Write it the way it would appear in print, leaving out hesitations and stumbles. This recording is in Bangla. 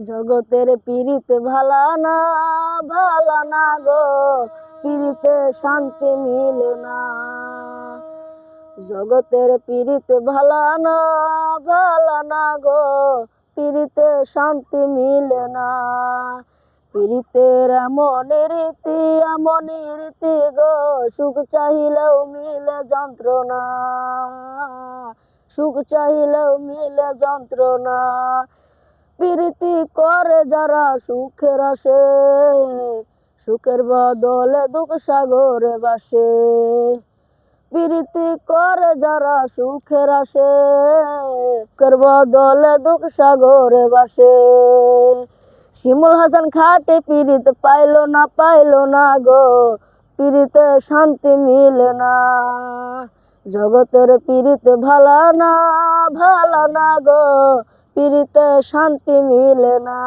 জগতের পীড়িতে ভালা না, ভালা না গো, পীড়িতে শান্তি মিলে না। জগতের পীড়িতে ভালা না, ভালা না গো, পীড়িতে শান্তি মিলে না। পীড়িতের এমন রীতি গো, সুখ চাহিলেও মিলে যন্ত্রণা, সুখ চাহিলেও মিলে যন্ত্রণা। প্রীতি করে যারা সুখের আসে, সুখের বদলে দুঃখ সাগরে বাসে। প্রীতি করে যারা সুখের আসে, সুখের বদলে দুঃখ সাগরে বাসে। শিমুল হাসান খাটে পীড়িত পাইলো না গো, পীড়িতে শান্তি মিলে না। জগতের পীড়িতে ভালা না, ভালা না গো, পীড়িতে শান্তি মিলে না।